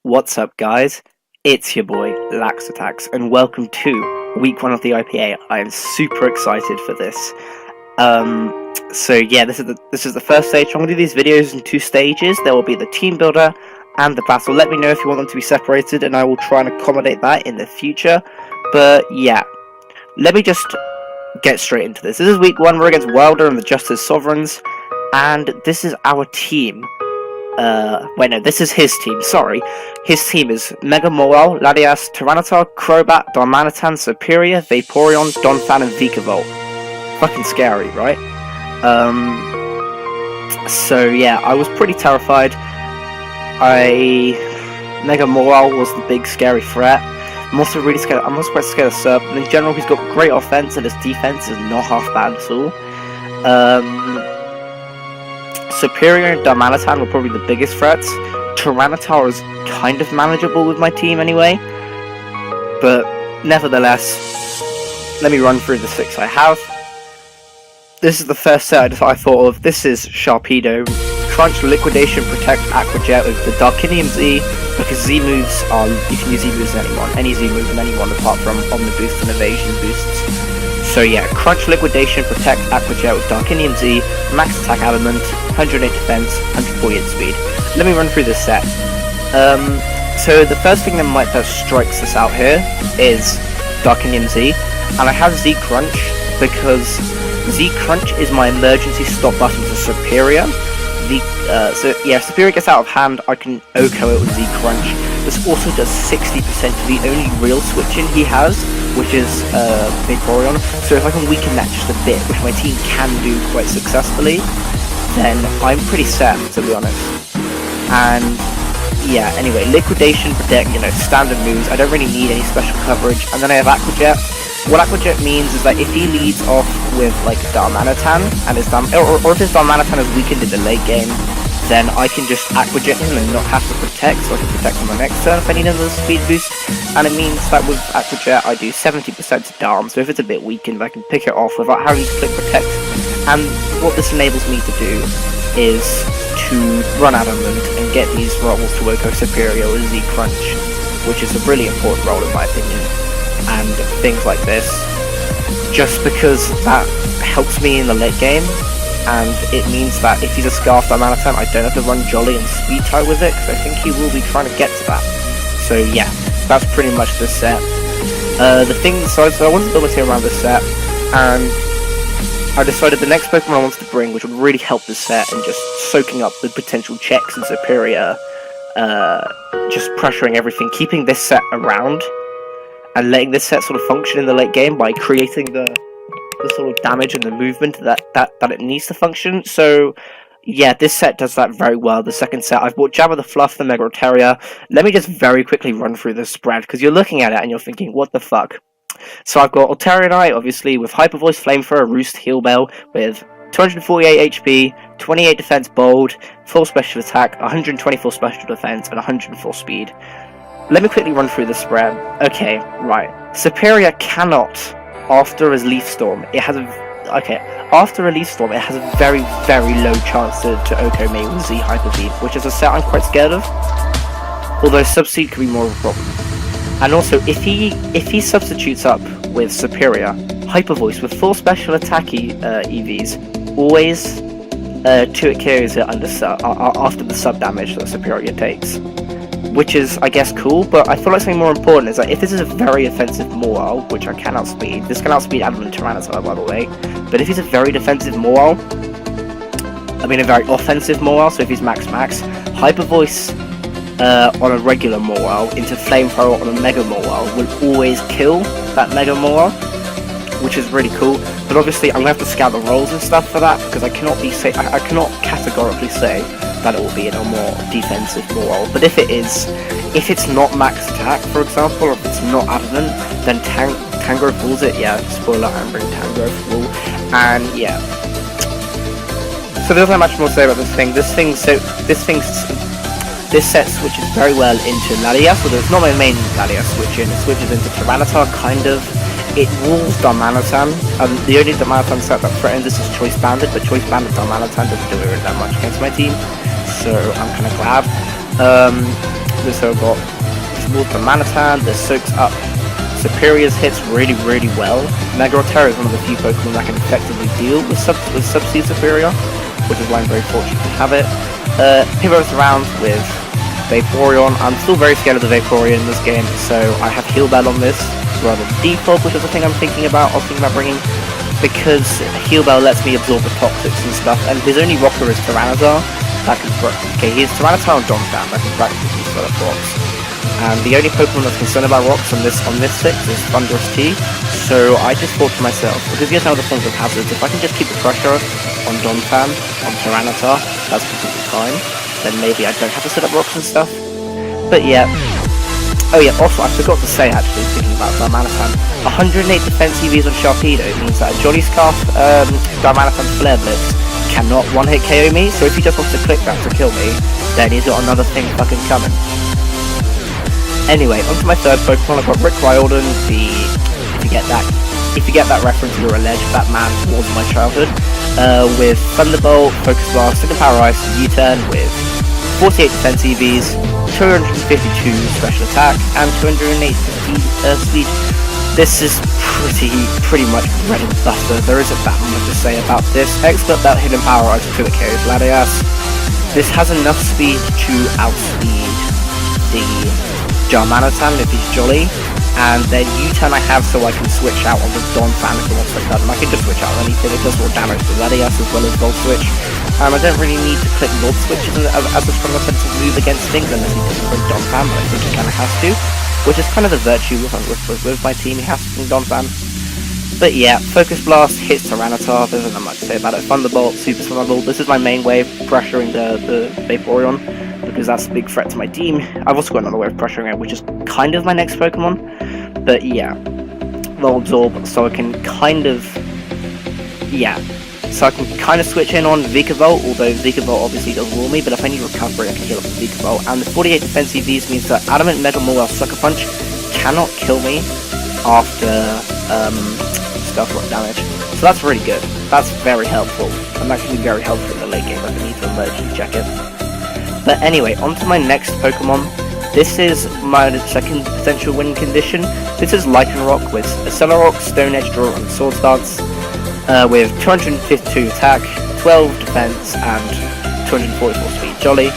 What's up, guys? It's your boy Lax Attacks, and welcome to week 1 of the IPA. I am super excited for this. So yeah, this is the first stage. I'm gonna do these videos in 2 stages. There will be the team builder and the battle. Let me know if you want them to be separated, and I will try and accommodate that in the future. But yeah, let me just get straight into this. This is week 1. We're against Wilder and the Justice Sovereigns, and this is our team. Wait, no, this is his team, sorry. His team is Mega Mawile, Latias, Tyranitar, Crobat, Darmanitan, Superior, Vaporeon, Donphan, and Vikavolt. Fucking scary, right? So yeah, I was pretty terrified. Mega Mawile was the big scary threat. I'm also really scared, I'm also quite scared of Serp, but in general he's got great offense and his defense is not half bad at all. Superior and Darmanitan were probably the biggest threats. Tyranitar is kind of manageable with my team anyway. But nevertheless, let me run through the 6 I have. This is the first set I thought of. This is Sharpedo. Crunch, Liquidation, Protect, Aqua Jet with the Darkinium Z, because Z moves are, you can use Z moves on anyone. Any Z moves on anyone apart from Omni Boost and Evasion boosts. So yeah, Crunch, Liquidation, Protect, Aqua Jet with Darkinium Z, Max Attack Element, 108 Defense, 148 Speed. Let me run through this set. So the first thing that strikes us out here is Darkinium Z, and I have Z Crunch because Z Crunch is my emergency stop button for Superior. So yeah, if Superior gets out of hand, I can OHKO it with Z Crunch. This also does 60% to the only real switch-in he has, which is Vaporeon. So if I can weaken that just a bit, which my team can do quite successfully, then I'm pretty set, to be honest. And yeah, anyway, Liquidation, Protect, standard moves. I don't really need any special coverage. And then I have Aqua Jet. What Aqua Jet means is that if he leads off with like Darmanitan and his or if his Darmanitan is weakened in the late game, then I can just Aqua Jet him and not have to protect, so I can protect him on the next turn if I need another speed boost. And it means that with Aqua Jet I do 70% to Darm, so if it's a bit weakened I can pick it off without having to click Protect. And what this enables me to do is to run Adamant and get these rolls to OHKO Superior with Z Crunch, which is a really important role in my opinion. And things like this, just because that helps me in the late game, and it means that if he's a Scarf Darmanitan, I don't have to run Jolly and Speed Tie with it, because I think he will be trying to get to that. So yeah, that's pretty much the set. So I wanted to build my team around this set, and I decided the next Pokemon I wanted to bring, which would really help this set, and just soaking up the potential checks and Superior, just pressuring everything, keeping this set around, and letting this set sort of function in the late game by creating the sort of damage and the movement that it needs to function. So yeah, this set does that very well. The second set, I've bought Jabba the Fluff, the Mega Rotaria. Let me just very quickly run through the spread, because you're looking at it and you're thinking, what the fuck? So I've got Altarianite, obviously, with Hyper Voice, Flamethrower, Roost, Heal Bell, with 248 HP, 28 Defense Bold, 4 Special Attack, 124 Special Defense, and 104 Speed. Let me quickly run through the spread. Okay, right. Superior cannot, after a Leaf Storm, after a Leaf Storm, it has a very, very low chance to OHKO me with Z Hyper Beam, which is a set I'm quite scared of. Although Subseed could be more of a problem. And also, if he substitutes up with Superior, Hyper Voice with 4 special attack EVs, always 2-hit KOs it after the sub damage that Superior takes. Which is, I guess, cool, but I feel like something more important is that if this is a very offensive Mawile, which I can outspeed, this can outspeed Adamant Tyranitar, by the way, but if he's a very defensive Mawile, a very offensive Mawile, so if he's max, Hyper Voice on a regular Mawile into Flamethrower on a Mega Mawile will always kill that Mega Mawile, which is really cool. But obviously I'm going to have to scout the rolls and stuff for that, because I cannot categorically say that it will be in a more defensive Mawile. But if it's not max attack, for example, or if it's not Adamant, then Tangrowth pulls it. Yeah, spoiler, I'm bringing Tangrowth full. And yeah. So there's not much more to say about this thing. This set switches very well into Latias, although it's not my main Latias switch-in. It switches into Tyranitar, kind of. It walls Darmanitan. The only Darmanitan set that threatens this is Choice Banded, but Choice Banded Darmanitan doesn't do it that much against my team, so I'm kind of glad. this got towards the Manatan, this soaks up Superior's hits really well. Mega Terra is one of the few Pokemon that can effectively deal with Sub-Sea Superior, which is why I'm very fortunate to have it. Pivots around with Vaporeon. I'm still very scared of the Vaporeon in this game, so I have Heal Bell on this rather than Default, which is the thing I'm thinking about. I was thinking about bringing, because Heal Bell lets me absorb the Toxics and stuff, and his only rocker is Tyranitar. He's Tyranitar and Donphan that can practically sell up rocks. And the only Pokemon that's concerned about rocks on this 6 is Thunderous T. So I just thought to myself, because he has no other forms of hazards, if I can just keep the pressure on Donphan, on Tyranitar, that's completely fine. Then maybe I don't have to set up rocks and stuff. But yeah. Oh yeah, also I forgot to say, actually, speaking about Darmanitan, 108 defense EVs on Sharpedo means that Jolly Scarf Darmanitan Flare Blitz cannot one-hit KO me, so if he just wants to click that to kill me, then he's got another thing fucking coming. Anyway, onto my third Pokemon. I've got Rick Ryodan, if you get that reference, you're a ledge. That man was my childhood. With Thunderbolt, Focus Blast, Second Power Ice, U-Turn with 48 defense EVs, 252 special attack, and 208 speed. This is pretty much bread and butter. There isn't that much to say about this. Expert Belt, Hidden Power Ice, Crit KOs Latias. This has enough speed to outspeed the Darmanitan if he's jolly, and then U-Turn I have so I can switch out on the Donphan if I want to cut, and I can just switch out on anything. It does more damage to Latias as well as Volt Switch. I don't really need to click Volt Switches as a strong offensive move against things unless he doesn't bring Donphan, but I think he kind of has to, which is kind of the virtue with my team. He has to bring Donphan. But yeah, Focus Blast hits Tyranitar, there isn't much to say about it. Thunderbolt, Super Thunderbolt, this is my main way of pressuring the Vaporeon, because that's a big threat to my team. I've also got another way of pressuring it, which is kind of my next Pokemon. But yeah, Volt Absorb, so I can kind of switch in on Vikavolt, although Vikavolt obviously does wall me, but if I need recovery I can heal up with Vikavolt. And the 48 defense EVs means that Adamant Mega Mawile Sucker Punch cannot kill me after Stealth Rock damage. So that's really good. That's very helpful. And that can be very helpful in the late game if I need to emergency check it. But anyway, on to my next Pokemon. This is my second potential winning condition. This is Lycanroc with Accelerock, Stone Edge Draw, and Sword Stance, with 252 attack, 12 defense, and 244 speed. Jolly.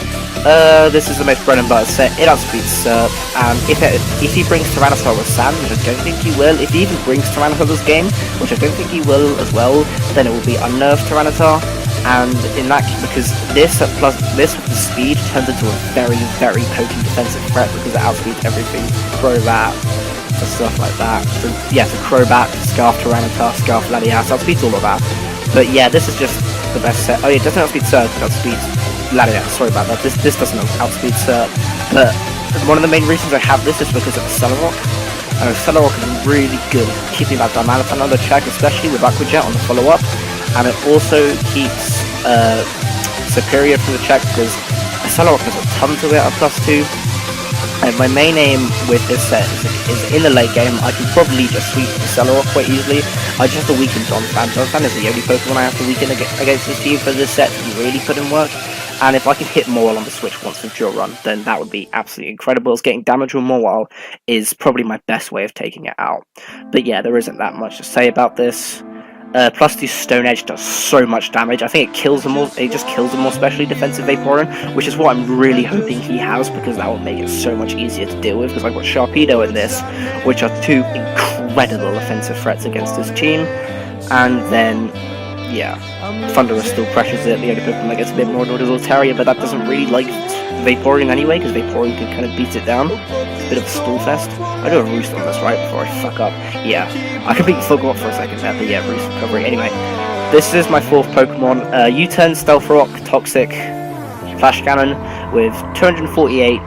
This is the most bread and butter set. It outspeeds Surf, and if he brings Tyranitar with Sand, which I don't think he will, if he even brings Tyranitar this game, which I don't think he will as well, then it will be Unnerved Tyranitar. And in that, because this with the speed turns into a very potent defensive threat because it outspeeds everything. Crobat and stuff like that. So Crobat, Scarf Tyranitar, Scarf Latias, outspeeds all of that. But yeah, this is just the best set. Oh yeah, it doesn't outspeed Surge, it outspeeds Latias. Sorry about that. This doesn't outspeed Surge. But one of the main reasons I have this is because of Accelerock. And Accelerock is really good at keeping that Darmanitan under check, especially with Aqua Jet on the follow-up. And it also keeps Superior from the check because Accelerock has a ton to it at +2. And my main aim with this set is in the late game, I can probably just sweep Accelerock quite easily. I just have to weaken Donphan. Donphan is the only Pokemon I have to weaken against this team for this set to really put in work. And if I can hit Mawile on the switch once with Drill Run, then that would be absolutely incredible. As getting damage with Mawile is probably my best way of taking it out. But yeah, there isn't that much to say about this. +2 Stone Edge does so much damage. I think it kills them all. It just kills them more specially defensive Vaporeon, which is what I'm really hoping he has, because that will make it so much easier to deal with. Because I've got Sharpedo in this, which are two incredible offensive threats against his team. And then, yeah, Thunderous still pressures it. The only Pokemon that gets a bit more annoyed is Altaria, but that doesn't really like Vaporeon anyway, because Vaporeon can kind of beat it down. It's a bit of a stall fest. I do a Roost on this, right, before I fuck up. Yeah, I completely forgot for a second there, but yeah, Roost recovery. Anyway, this is my fourth Pokemon. U-Turn, Stealth Rock, Toxic, Flash Cannon, with 248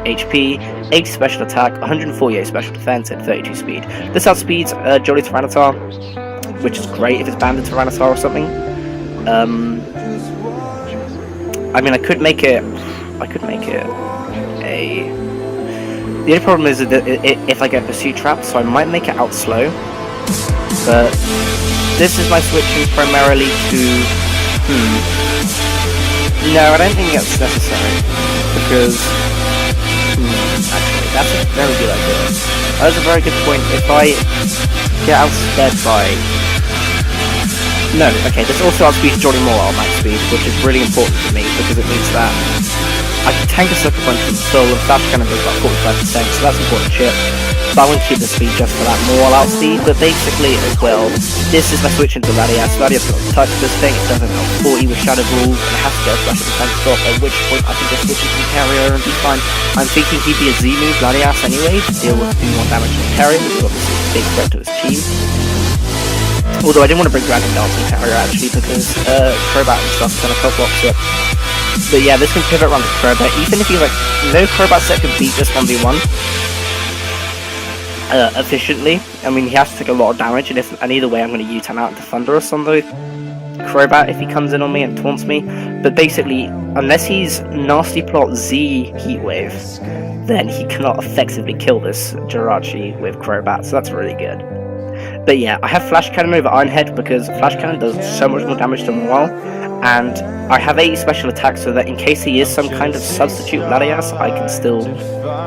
HP, 80 special attack, 148 special defense, and 32 speed. This outspeeds Jolly Tyranitar, which is great if it's Banded Tyranitar or something. I mean, I could make it a... The only problem is that if I get Pursuit Trap, so I might make it out slow. But this is my switching primarily to... No, I don't think that's necessary. Because... that's a very good idea. That's a very good point. If I get outspeed by... No, okay, this also outspeeds Johnny Moore on max speed, which is really important to me, because it means that I can tank a Sucker Punch from full, and Flash Cannon goes about 45%, so that's important shit. But I want to keep the speed just for that more outspeed, but basically as well, this is my switch into Latias. Latias doesn't touch this thing, it doesn't have 40 with Shadow Ball, and it has to go flash at the time stop, at which point I can just switch into Carrier and be fine. I'm thinking he'd be a Z move Latias anyway, to deal with doing more damage to Carrier, which is obviously a big threat to his team. Although I didn't want to bring Dragon Dance in Carrier actually, because Crobat and stuff kind of blocks it. But yeah, this can pivot around the Crobat, even if you like, no Crobat set can beat this 1v1. Efficiently. I mean, he has to take a lot of damage, and either way I'm going to U-turn out into Thunderous on the Crobat if he comes in on me and taunts me. But basically, unless he's Nasty Plot Z Heatwave, then he cannot effectively kill this Jirachi with Crobat, so that's really good. But yeah, I have Flash Cannon over Iron Head because Flash Cannon does so much more damage to Mawile, and I have 80 special attacks so that in case he is some kind of substitute Latias, I can still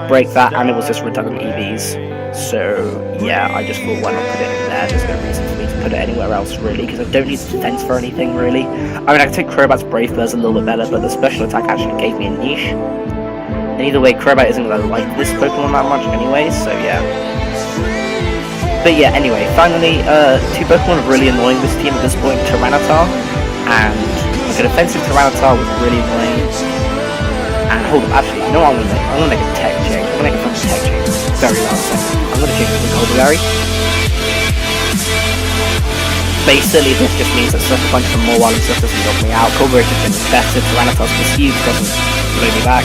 break that, and it was just redundant EVs. So yeah, I just thought why not put it in there. There's no reason for me to put it anywhere else really, because I don't need defense for anything really. I mean, I can take Crobat's Brave Birds a little bit better, but the special attack actually gave me a niche. And either way, Crobat isn't going to like this Pokemon that much anyway, so yeah. But yeah, anyway, finally, two Pokemon are really annoying this team at this point, Tyranitar, and like a defensive Tyranitar was really annoying. And hold up, actually, you know what I'm going to make a tech change. I'm going to make a fucking tech change. Very last second. I'm going to change it to Vocabulary. Basically, this just means that Sucker Punch from Mawile and stuff doesn't knock me out. Cobra is just better. Tyranitar's Pursuit doesn't blow me back.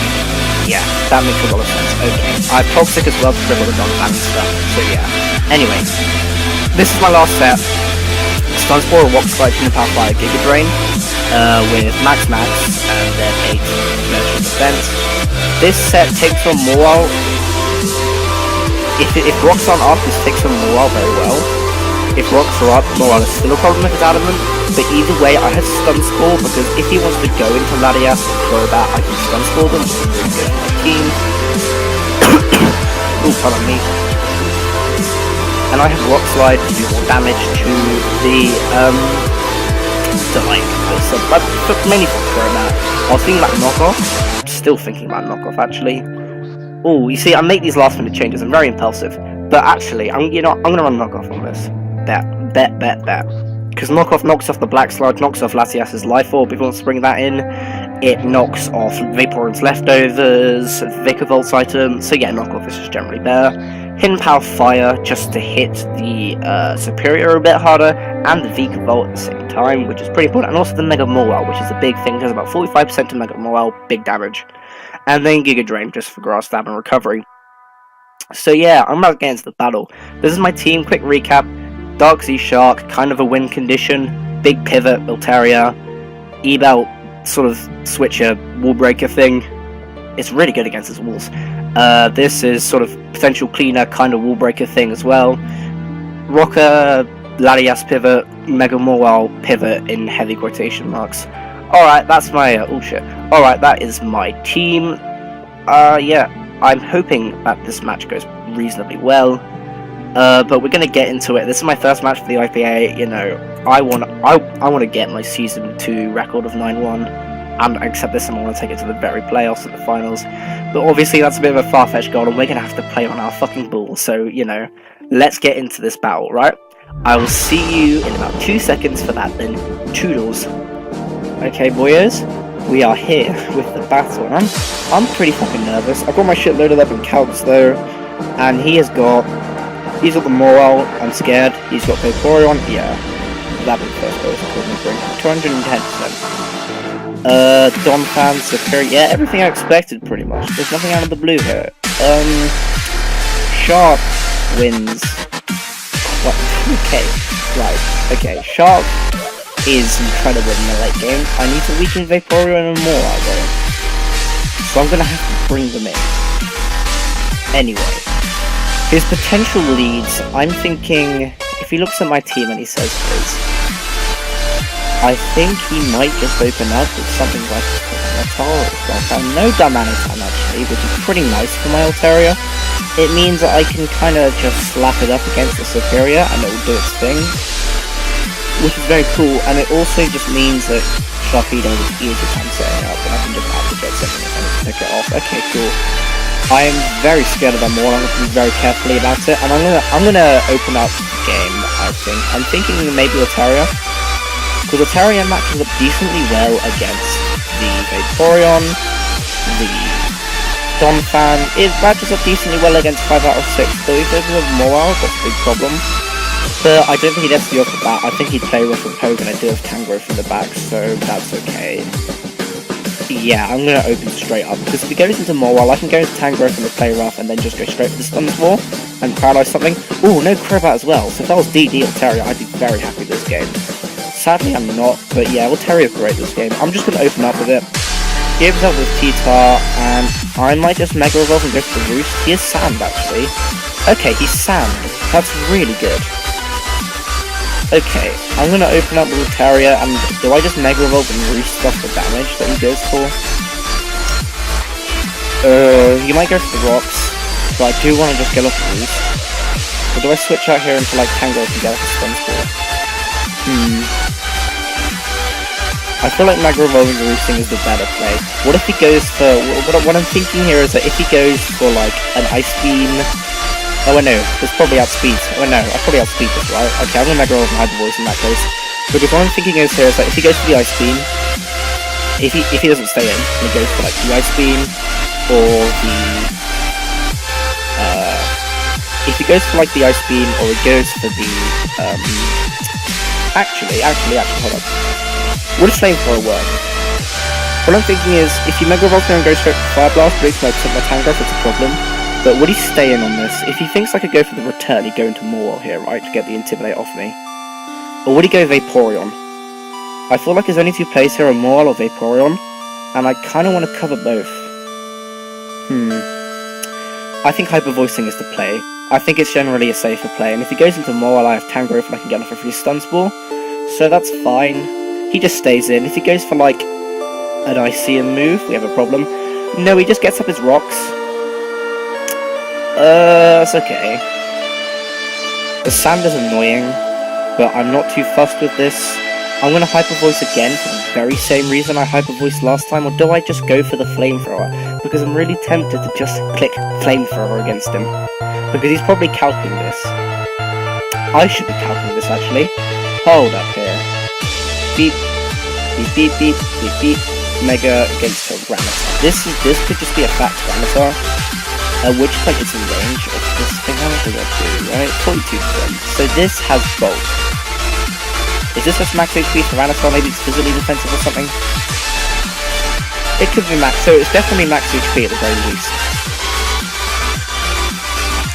Yeah, that makes a lot of sense. Okay. I have Toxic as well to cripple the non-fan stuff. So yeah. Anyway, this is my last set. Stun Spore, Rock Slide, Human Power Fire, Giga Drain, with Max and then 8 Nurture Defense. This set takes on Mawile. If rocks aren't up, this takes on Mawile very well. If rocks are up, Mawile is still a problem if it's adamant. But either way, I have Stun Spore because if he wants to go into Latias and throw that, I can Stun Spore them, which is really good for my team. Ooh, pardon me. And I have Rock Slide to do more damage to the, but mainly for Crobat. I was thinking about Knockoff. Still thinking about Knockoff, actually. Oh, you see, I make these last minute changes. I'm very impulsive. But actually, I'm going to run Knockoff on this. Bet. Because Knockoff knocks off the Black Sludge, knocks off Latias's Life Orb if he wants to bring that in. It knocks off Vaporeon's Leftovers, Vikavolt item. So yeah, Knockoff is just generally better. Hidden Power Fire just to hit the Superior a bit harder, and the Vikavolt at the same time, which is pretty important. And also the Mega Mawile, which is a big thing, does about 45% to Mega Mawile, big damage. And then Giga Drain just for Grass Stab and Recovery. So yeah, I'm about to get into the battle. This is my team, quick recap. Dark Sea Shark, kind of a win condition. Big Pivot, Miltaria. E-Belt, sort of switcher, wall breaker thing. It's really good against his walls. This is sort of potential cleaner, kind of wall breaker thing as well. Rocker, Latias Pivot, Mega Mawile Pivot in heavy quotation marks. Alright, that's my, Alright, that is my team. Yeah, I'm hoping that this match goes reasonably well. But we're gonna get into it. This is my first match for the IPA, you know, I want to get my Season 2 record of 9-1, and accept this, and I want to take it to the very playoffs and the finals. But obviously that's a bit of a far-fetched goal, and we're gonna have to play on our fucking ball, so, you know, let's get into this battle, right? I will see you in about 2 seconds for that then. Toodles. Okay, boyos, we are here with the battle, and I'm pretty fucking nervous. I've got my shit loaded up in calcs though, and he's got the Mawile. I'm scared. He's got Vaporeon. Yeah, that was first base. 210%. Donphan, Superior. Yeah, everything I expected pretty much. There's nothing out of the blue here. Sharp wins. What? Okay, right. Okay, Sharp is incredible in the late game. I need to weaken Vaporeon and Mawile though, so I'm gonna have to bring them in. Anyway, his potential leads, I'm thinking, if he looks at my team and he says his, I think he might just open up with something like no dumb Anatam actually, which is pretty nice for my Altaria. It means that I can kind of just slap it up against the Superior and it will do its thing, which is very cool. And it also just means that Sharpedo is easy time setting up, and I can just activate something and pick it off. Okay, cool. I am very scared of them all. I'm going to be very carefully about it, and I'm gonna open up the game. I'm thinking maybe Altaria. Because Altaria matches up decently well against the Vaporeon, the Donphan. It matches up decently well against 5 out of 6, though if there's a mawile, that's a big problem. But I don't think he'd SD off the bat. I think he'd play rough with Poke, and I do have Tangrowth in the back, so that's okay. Yeah, I'm gonna open straight up, because if he goes into mawile, I can go into Tangrowth and play rough, and then just go straight for the Stun Spore and paralyze something. Ooh, no Crobat as well, so if that was DD Altaria, I'd be very happy with this game. Sadly, I'm not, but yeah, Altaria great this game. I'm just going to open up with it. He opens up with T-Tar, and I might just Mega Evolve and go for the Roost. He is Sand, actually. Okay, he's Sand. That's really good. Okay, I'm going to open up with Altaria, and do I just Mega Evolve and Roost off the damage that he goes for? You might go for the Rocks, but I do want to just get off the Roost. Or do I switch out here into, like, Tangrowth and get off the Stun Spore? I feel like Mega Evolving and Roosting is the better play. What if he goes for... What I'm thinking here is that if he goes for, like, an Ice Beam... Oh, no, this probably outspeeds. Oh, no, I probably outspeed this, right? Okay, I'm gonna Mega Evolve and Hyper Voice in that case. Because what I'm thinking is here is that if he goes for the Ice Beam... If he doesn't stay in, and he goes for, like, the Ice Beam, or the... if he goes for, like, the Ice Beam, or he goes for the... Actually, hold on. Would a Flamethrower work? What I'm thinking is, if you Mega Evolve and go straight for Fire Blast, breaks my Tangrowth, it's a problem. But would he stay in on this? If he thinks I could go for the return, he'd go into Mawile here, right, to get the Intimidate off me. Or would he go Vaporeon? I feel like his only two plays here are Mawile or Vaporeon, and I kind of want to cover both. I think Hyper Voicing is the play. I think it's generally a safer play, and if he goes into Mawile, I have Tangrowth and I can get off a free Stun Spore, so that's fine. He just stays in. If he goes for, like, an Iceum move, we have a problem. No, he just gets up his Rocks. That's okay. The Sand is annoying, but I'm not too fussed with this. I'm going to Hyper Voice again for the very same reason I Hyper Voiced last time, or do I just go for the Flamethrower? Because I'm really tempted to just click Flamethrower against him. Because he's probably calculating this. I should be calculating this, actually. Hold up here. Beep. Beep, beep, beep, beep, beep. Mega against Tyranitar. This could just be a fat Tyranitar. At which point it's in range of this thing. How much does that do, right? 42%. So this has Bolt. Is this just max HP Tyranitar? Maybe it's physically defensive or something? It could be max, so it's definitely max HP at the very least.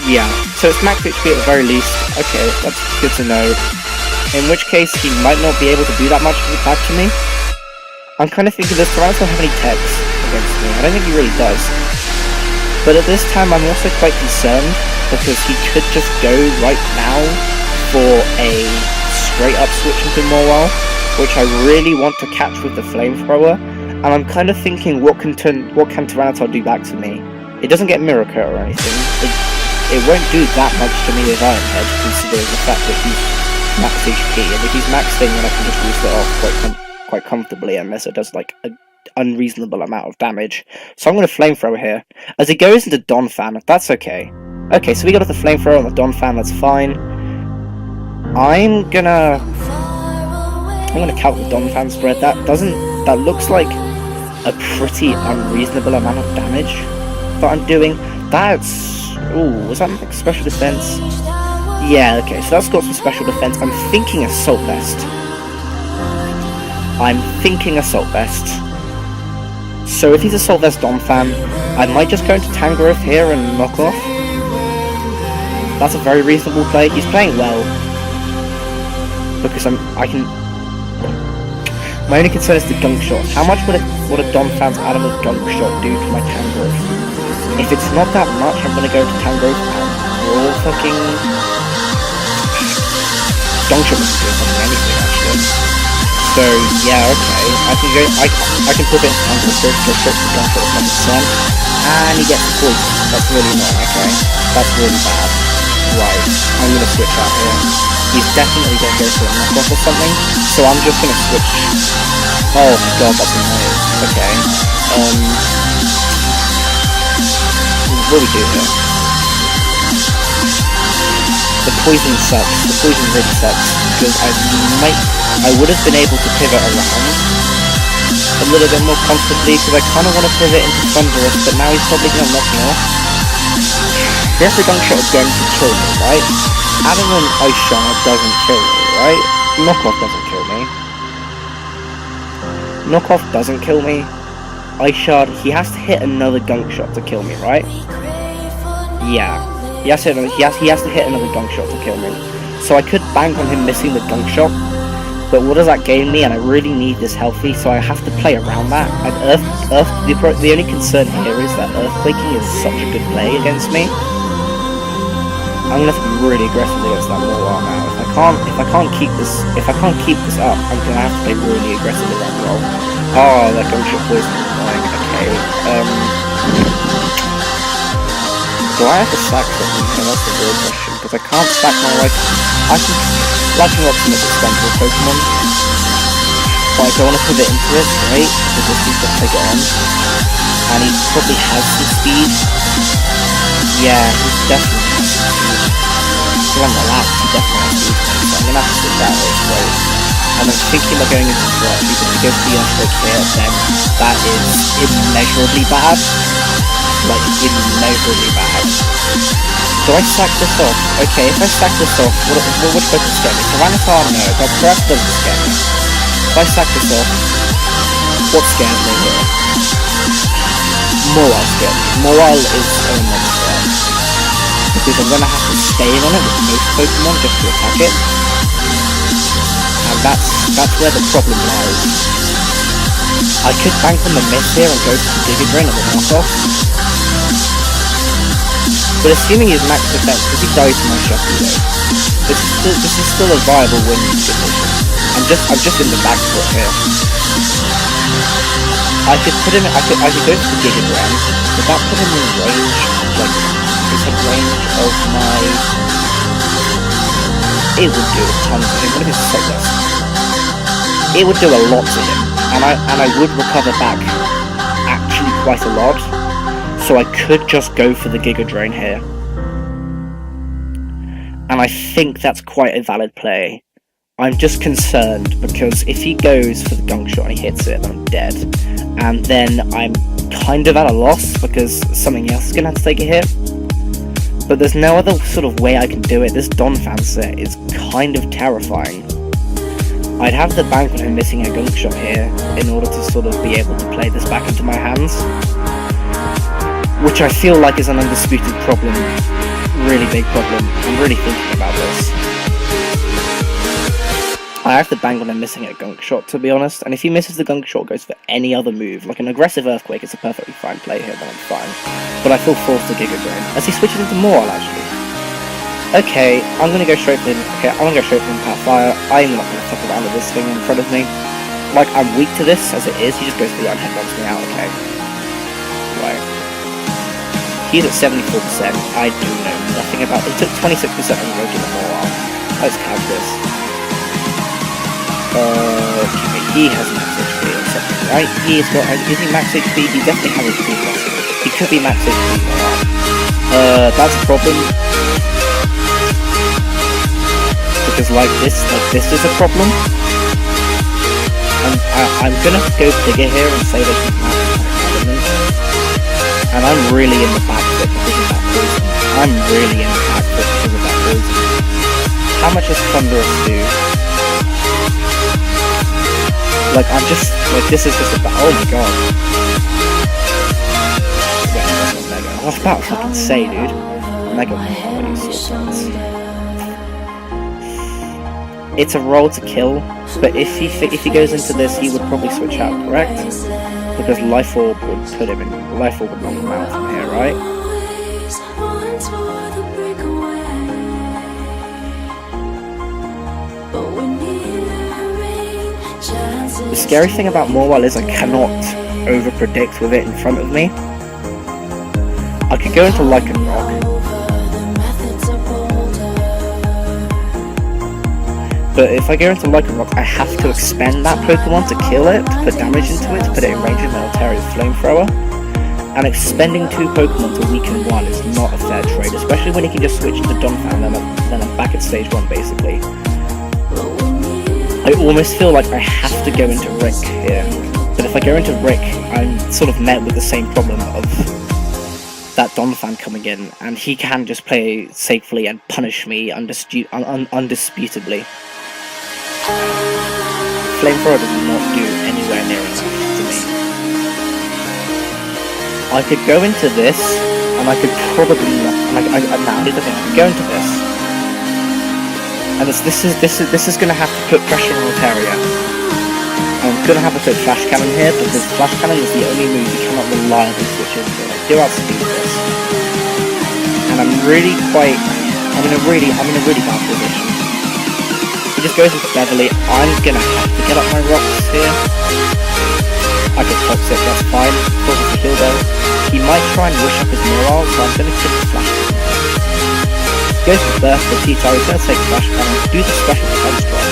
Yeah, so it's max HP at the very least. Okay, that's good to know. In which case, he might not be able to do that much back to me. I'm kind of thinking, does Tyranitar have any techs against me? I don't think he really does. But at this time, I'm also quite concerned, because he could just go right now for a straight up switch into Mawile, which I really want to catch with the Flamethrower, and I'm kind of thinking, what can Tyranitar do back to me? It doesn't get Mirror Coat or anything. It won't do that much to me with Iron Head, considering the fact that he's max HP, and if he's maxed in, then I can just boost it off quite comfortably, unless it does like an unreasonable amount of damage. So I'm going to Flamethrower here. As he goes into Donphan, that's okay. Okay, so we got off the Flamethrower on the Donphan, that's fine. I'm gonna count the Donphan spread. That looks like a pretty unreasonable amount of damage that I'm doing. That's... Ooh, was that like special defense? Yeah, okay, so that's got some special defense. I'm thinking Assault Vest. So if he's Assault Vest Donphan, I might just go into Tangrowth here and knock off. That's a very reasonable play. He's playing well. Because I can... My only concern is the Gunk Shot. How much would a Donphan's Animal Gunk Shot do to my Tangrowth? If it's not that much, I'm gonna go to Tangrowth and roll fucking... Gunk Shot doesn't do anything, actually. So yeah, okay, I can put it into the first, go straight to the gunshot at 100%, and he gets poison. That's really annoying, okay? That's really bad. Right, I'm gonna switch out here. He's definitely gonna go for a knockoff or something, so I'm just gonna switch. Oh my god, that's annoying. Okay, what do we do here? The poison sucks. The poison really sucks, because I would have been able to pivot around a little bit more comfortably, because I kind of want to pivot into Thunderous, but now he's probably going to knock me off. There's the gunshot again to kill me, right? Adding an Ice Shard doesn't kill me, right? Knockoff doesn't kill me. Knockoff doesn't kill me. Ice Shard, he has to hit another gunk shot to kill me, right? Yeah. He has to hit another gunk shot to kill me. So I could bank on him missing the gunk shot, but what does that gain me? And I really need this healthy, so I have to play around that. And the only concern here is that Earthquaking is such a good play against me. I'm gonna have to be really aggressive against that mawile now. If I can't keep this up, I'm gonna have to play really aggressive with that roll. Oh, that gunk shot poison is annoying. Okay. Do I have to sack something? No, that's the real question, because I can't sack my life. I can Lightning Rock's an expendable Pokemon, but I don't want to pivot into it, right? Because this is gonna take it on. And he probably has some speed. Yeah, he definitely has some speed. So I'm relaxed, he definitely has speed, so I'm gonna have to switch that way, right? And I'm thinking about going into threat, because if he goes to the Earthquake here, then that is immeasurably bad. Like, immeasurably bad. Do I sack this off? Okay, if I sack this off, what would Pokemon scare me? Tyranitar, no, but Grass doesn't scare me. If I sack this off, what scares me here? Mawile scares me. Mawile is another threat, because I'm gonna have to stay in on it with most Pokemon just to attack it. And that's where the problem lies. I could bank on the miss here and go for the Giga Drain and the knockoff. But assuming he's max defense, because he dies to my Shuffle though, this is still a viable winning position. I'm just in the back foot here. I could go for the Giga Drain, but that put him in range, like, it's a range of my... It would do a ton to him. What if it's so less? It would do a lot to him, and I would recover back actually quite a lot. So I could just go for the Giga Drain here. And I think that's quite a valid play. I'm just concerned, because if he goes for the gunk shot and he hits it, then I'm dead. And then I'm kind of at a loss, because something else is going to have to take a hit. But there's no other sort of way I can do it. This Donphan set is kind of terrifying. I'd have the bank on him missing a gunk shot here, in order to sort of be able to play this back into my hands. Which I feel like is an undisputed problem. Really big problem. I'm really thinking about this. I have to bang on him missing a gunk shot, to be honest, and if he misses the gunk shot, goes for any other move, like an aggressive Earthquake, it's a perfectly fine play here, then I'm fine. But I feel forced to Giga Drain, as he switches into Mawile, actually. Okay, I'm gonna go straight for him. Okay, I'm gonna go straight for Impact Fire. I'm not gonna fuck around with this thing in front of me. Like, I'm weak to this, as it is, he just goes for the unhead, knocks me out, okay. Right. He's at 74%, I do know nothing about it. He took 26% on the regular Mawile. Let's count this. Okay, he has max HP or something, right? Is he max HP? He definitely has HP plus. He could be max HP Mawile. That's a problem. Because like this is a problem. And I'm gonna go bigger here and say that he's max element. And I'm really in the back foot because of that poison. I'm really in the back foot because of that poison. How much does Thunderous do? Like, I'm just, like, this is just about, oh my god. Yeah, that's not Mega. I was about to fucking say, dude. Mega when you saw that. It's a roll to kill, but if he goes into this, he would probably switch out, correct? Because Life Orb would put him in, Life Orb would knock him out from here, right? But we need a rain. The scary thing about mawile is I cannot over-predict with it in front of me. I could go into Lichen Rock, but if I go into Lichen Rock, I have to expend that Pokemon to kill it, to put damage into it, to put it in range of Militaria's Flamethrower. And expending 2 Pokemon to weaken 1 is not a fair trade, especially when you can just switch to Donphan and then I'm back at stage 1 basically. I almost feel like I have to go into Rick here, but if I go into Rick, I'm sort of met with the same problem of that Donphan coming in, and he can just play safely and punish me undisputably. Flamethrower does not do anywhere near enough to me. I could go into this, and I could probably not. Now, here's the thing: I could go into this, and this is going to have to put pressure on Altaria. I'm going to have to put Flash Cannon here, because Flash Cannon is the only move you cannot reliably switch into. I do outspeed this, and I'm in a really bad position. He just goes into Beverly. I'm going to have to get up my rocks here. I could Toxic, that's fine. Causes a heal though. He might try and wish up his morale, so I'm going to kill the Flash Cannon. Goes to Burst for T-Tar, he's going to take Flash Cannon, do the special defense drop.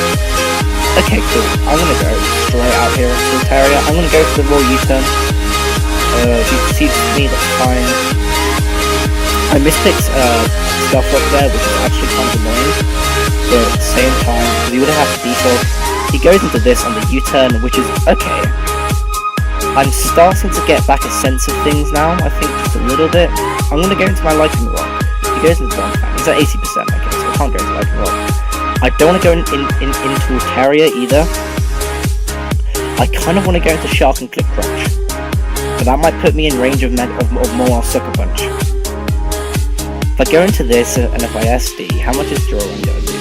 Okay, cool. I'm going to go straight out here into Altaria. I'm going to go for the raw U-turn. If he succeeds me, that's fine. I mispicked Stealth Rock there, which is actually kind of annoying. But at the same time, he would have had to default. He goes into this on the U-turn, which is okay. I'm starting to get back a sense of things now, I think just a little bit. I'm going to go into my Lichen Rock. He goes into Donphan. He's at 80%, okay, so I can't go into Lichen Rock. I don't want to go into Altaria either. I kind of want to go into Shark and Click Crunch. But that might put me in range of more Sucker Punch. If I go into this and if I SD, how much is drawing going to do?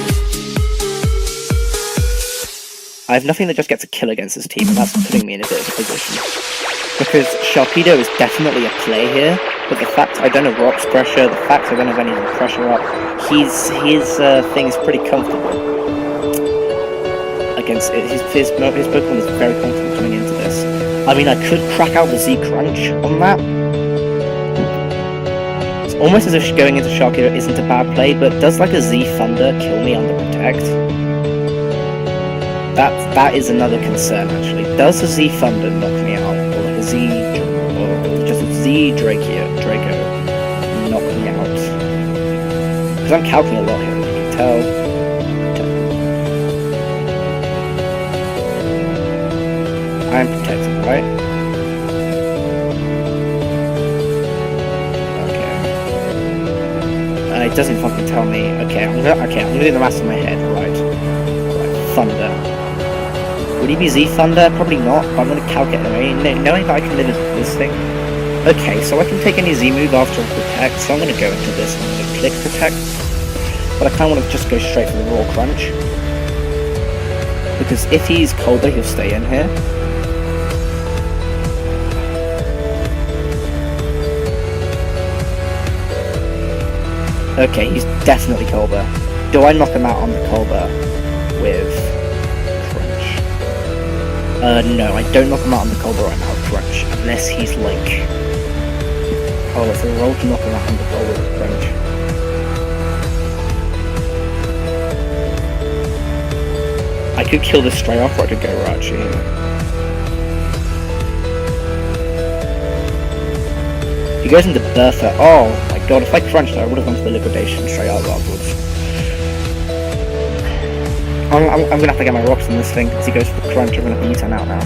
I have nothing that just gets a kill against this team, and that's putting me in a bit of a position. Because Sharpedo is definitely a play here, but the fact I don't have Rock's pressure, the fact I don't have any pressure up, his thing is pretty comfortable. Against it. His Pokemon is very confident coming into this. I mean, I could crack out the Z Crunch on that. It's almost as if going into Sharpedo isn't a bad play, but does like a Z Thunder kill me under Protect? That is another concern actually. Does a Z Thunder knock me out, or like a Z, or just a Z Draco knock me out? Because I'm calculating a lot here, as you can tell. I'm protected, right? Okay. And it doesn't fucking tell me. Okay, I'm gonna do the maths in my head, right? Thunder. Would he be Z Thunder? Probably not, but I'm going to calculate anyway, knowing that I can live with this thing. Okay, so I can take any Z move after I Protect, so I'm going to go into this and I'm going to click Protect. But I kind of want to just go straight for the Raw Crunch. Because if he's colder, he'll stay in here. Okay, he's definitely Colbur. Do I knock him out on the Colbur with Crunch? No, I don't knock him out on the Colbur right now with Crunch, unless he's like... Oh, it's a roll to knock him out on the Colbur with Crunch. I could kill this straight off, or I could go Rachi. He goes into Bertha. Oh my god, if I crunched I would have gone to the liquidation straight out afterwards. I'm gonna have to get my rocks on this thing, because he goes for the crunch. I'm gonna have to U-turn out now.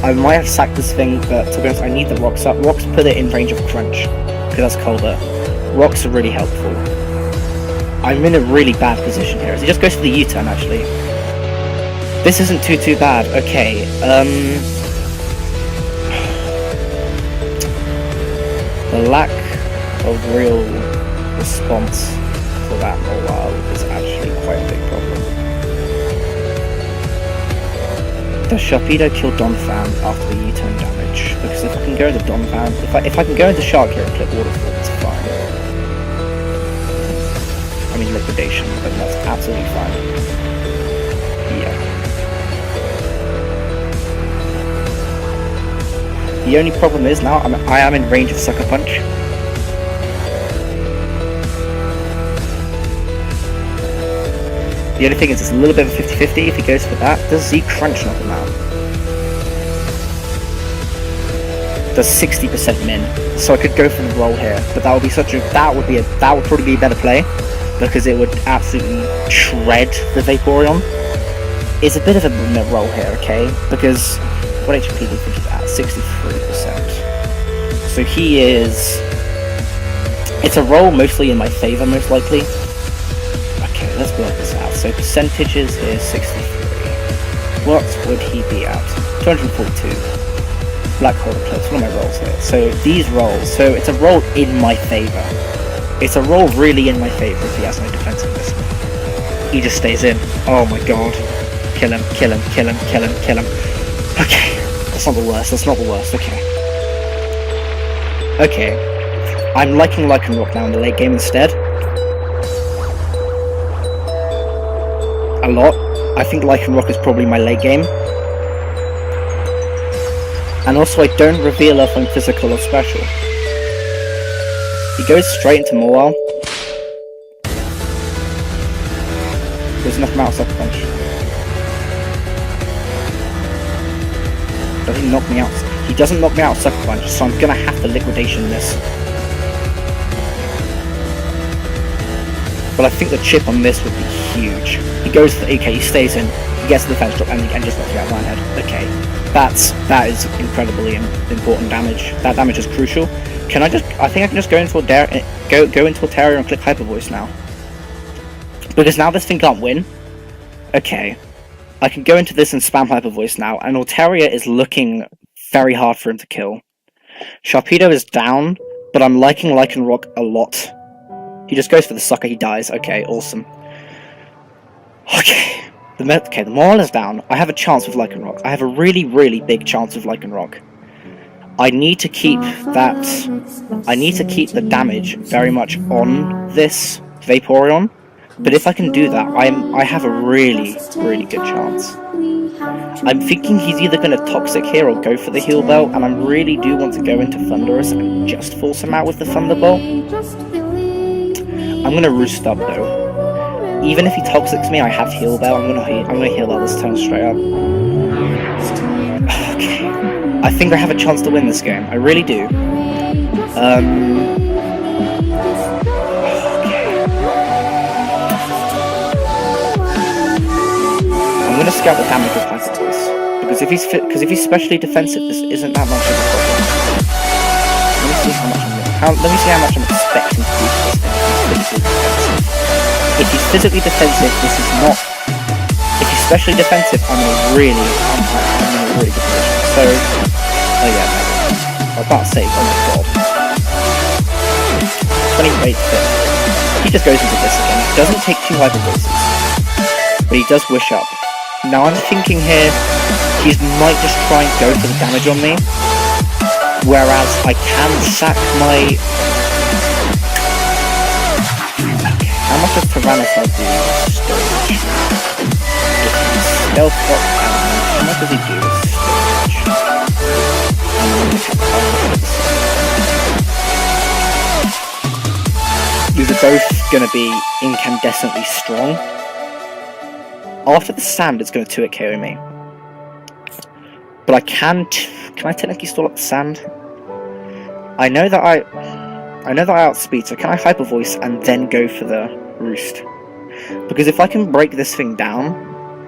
I might have sacked this thing, but to be honest, I need the rocks up. Rocks put it in range of crunch, because that's colder. Rocks are really helpful. I'm in a really bad position here. He just goes for the U-turn, actually. This isn't too bad. Okay, the lack of real response to that mawile is actually quite a big problem. Does Sharpedo kill Donphan after the U-turn damage? Because if I can go into Donphan, if I can go into Shark here and click Waterfall, it's fine. I mean liquidation, but that's absolutely fine. Yeah. The only problem is now I am in range of Sucker Punch. The only thing is it's a little bit of a 50-50 if he goes for that. Does Z Crunch knock him out? Does 60% min, so I could go for the roll here, but that would be that would probably be a better play, because it would absolutely shred the Vaporeon. It's a bit of a roll here, okay? Because what HP do you think he's at? 63%. So he is. It's a roll mostly in my favor, most likely. Okay, let's work this out. So percentages is 63. What would he be at? 242. Black Hole Eclipse, what are my rolls here? So these rolls, so it's a roll in my favour. It's a roll really in my favour if he has no defensiveness. He just stays in. Oh my god. Kill him, kill him, kill him, kill him, kill him. Okay, that's not the worst, that's not the worst, okay. Okay, I'm liking Lycanroc now in the late game instead. A lot. I think Lycanroc is probably my late game. And also I don't reveal if I'm physical or special. He goes straight into mawile. There's enough out Sucker Punch. Does he knock me out? He doesn't knock me out Sucker Punch, so I'm gonna have to liquidation this. But I think the chip on this would be huge. He goes for, okay, he stays in, he gets the defense drop and just knocks me out my head. Okay. That is incredibly important damage. That damage is crucial. Can I think I can just go into a Terraria and click Hyper Voice now. Because now this thing can't win. Okay. I can go into this and spam Hyper Voice now, and Altaria is looking very hard for him to kill. Sharpedo is down, but I'm liking Lycanroc a lot. He just goes for the sucker, he dies. Okay, awesome. Okay. The mawile is down. I have a chance with Lycanroc. I have a really, really big chance with Lycanroc. I need to keep that. I need to keep the damage very much on this Vaporeon. But if I can do that, I have a really, really good chance. I'm thinking he's either going to Toxic here or go for the Heal Bell, and I really do want to go into Thunderous and just force him out with the Thunderbolt. I'm going to Roost up though. Even if he Toxics me, I have Heal Bell. I'm gonna Heal Bell this turn straight up. Okay. I think I have a chance to win this game. I really do. Okay. I'm gonna scout the damage of Hyper Voice, because if he's specially defensive, this isn't that much of a problem. Let me see how much I'm expecting to do for this thing. If he's physically defensive, this is not. If he's specially defensive, I'm in a really good position. So, oh yeah, I can't save. Oh my god. 28 fit. He just goes into this again. He doesn't take 2 Hyper Voices, but he does Wish Up. Now I'm thinking here, he might just try and go for the damage on me, whereas I can sack my. How much does Tyranitar do? Storage. Stealth Rock Cannon. How much does he do with storage? These are both going to be incandescently strong. After the sand, it's going to 2-hit KO me. But I can I technically stall up the sand? I know that I outspeed, so can I Hyper Voice and then go for the Roost? Because if I can break this thing down,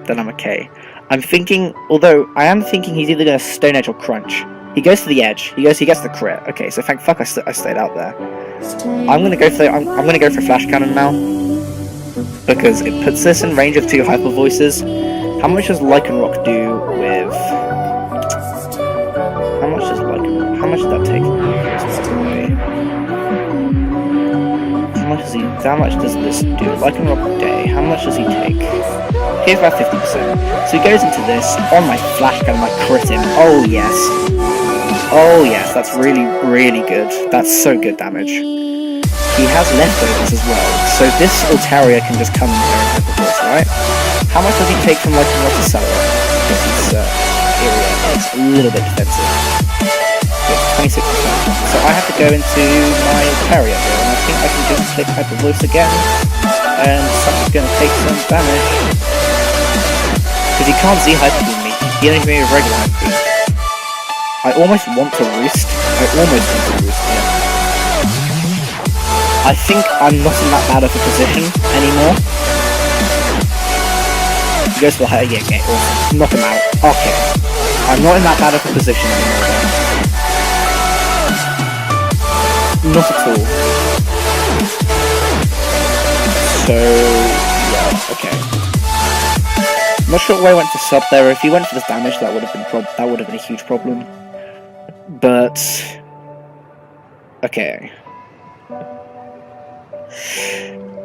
then I'm okay. I'm thinking, although I am thinking he's either going to Stone Edge or Crunch. He goes to the edge. He gets the crit. Okay, so thank fuck I stayed out there. I'm gonna go for Flash Cannon now, because it puts this in range of 2 Hyper Voices. How much does Lycanroc do with? How much does that take? How much does this do? Lycanroc Day. How much does he take? He's about 50%. So he goes into this on my Flash Cannon, I crit him. Oh yes. Oh yes, that's really, really good. That's so good damage. He has leftovers as well, so this Altaria can just come in here and Hyper Voice, right? How much does he take from Lycanroc to Celery? Because his area is a little bit defensive. 26%. So I have to go into my carrier here, and I think I can just click Hyper Voice again, and something's going to take some damage. Because he can't Z-Hyper Beam me, he only gives me a regular Hyper Beam. I almost want to roost. Yeah. I think I'm not in that bad of a position anymore. He goes for the higher, yeah, awesome. Knock him out. Okay. I'm not in that bad of a position anymore then. Not at all. So, yeah, okay. I'm not sure why I went for sub there. If he went for the damage, that would have been a huge problem. But okay.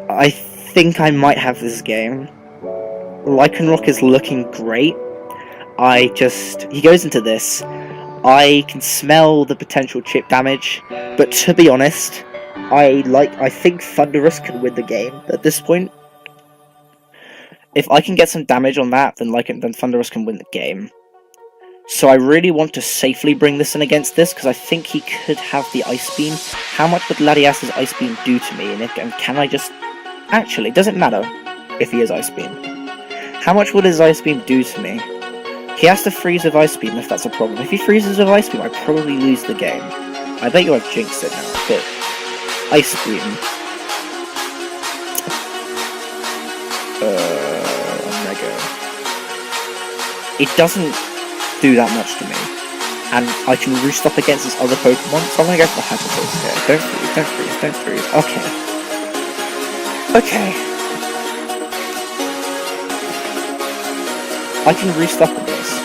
I think I might have this game. Lycanroc is looking great. He goes into this. I can smell the potential chip damage, but to be honest, I think Thunderous can win the game at this point. If I can get some damage on that, then Thunderous can win the game. So I really want to safely bring this in against this, because I think he could have the Ice Beam. How much would Latias's Ice Beam do to me? And can I just... Actually, it doesn't matter if he has Ice Beam. How much would his Ice Beam do to me? He has to freeze with Ice Beam if that's a problem. If he freezes with Ice Beam, I probably lose the game. I bet you I've jinxed it now, but... Ice Beam. Mega. It doesn't do that much to me. And I can roost up against his other Pokemon, so I'm gonna go for the Hyper Voice here. Don't freeze. Okay. Okay. I can roost up on this.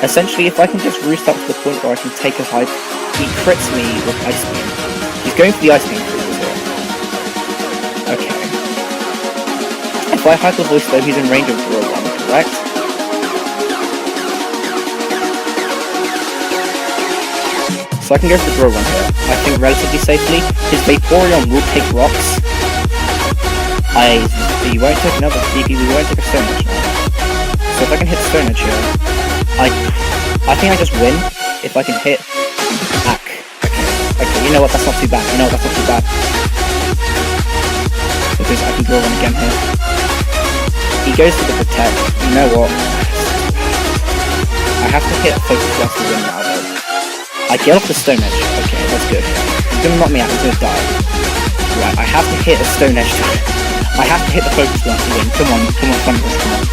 Essentially, if I can just roost up to the point where I can take a high... He crits me with Ice Beam. He's going for the Ice Beam freezes here. Okay. If I Hyper Voice though, he's in range of Draw 1, correct? So I can go for the Draw 1 here. I think relatively safely. His Vaporeon will take rocks. He won't take another DP, we won't take a Stone Edge now. So if I can hit Stone Edge here, I think I just win if I can hit Hack. Okay, you know what, that's not too bad. Because I can draw one again here. He goes for the Protect. You know what? I have to hit Focus Blast to win now though. I get off the Stone Edge. Okay, that's good. He's gonna knock me out, he's gonna die. Right, I have to hit a Stone Edge to I have to hit the Focus Blast to win. Come on, Thunderous, come on.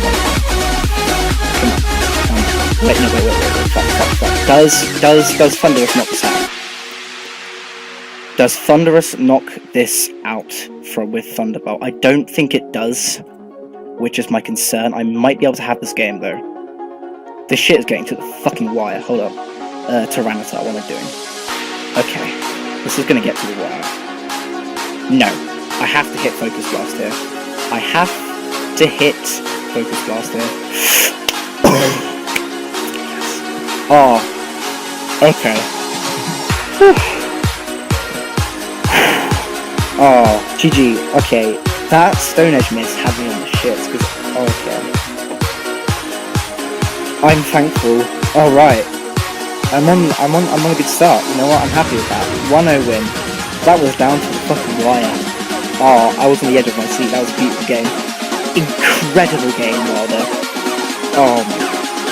Wait, fuck. Does Thunderous knock this out? Does Thunderous knock this out with Thunderbolt? I don't think it does, which is my concern. I might be able to have this game though. This shit is getting to the fucking wire. Hold up. Tyranitar, what am I doing? Okay, this is gonna get to the wire. No, I have to hit Focus Blast here. I have to hit Focus Blast here. Oh, okay. Oh, GG. Okay, that Stone Edge miss had me on the shits. Okay. I'm thankful. All right. I'm on a good start. You know what? I'm happy with that. 1-0 win. That was down to the fucking wire. Oh, I was on the edge of my seat. That was a beautiful game. Incredible game, rather. Oh my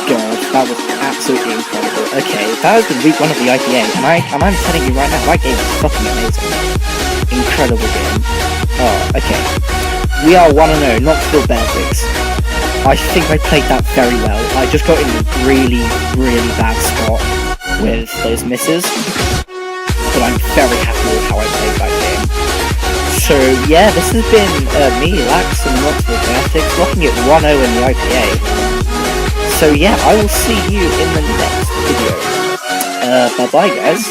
god, that was absolutely incredible. Okay, that was the week 1 of the IPA, and I'm telling you right now, that game is fucking amazing. Incredible game. Oh, okay. We are 1-0, not still Beartix. I think I played that very well. I just got in a really, really bad spot with those misses, but I'm very happy with how I played that game. So yeah, this has been me, Lax, and not still Beartix, rocking it 1-0 in the IPA. So yeah, I will see you in the next video. Bye bye guys.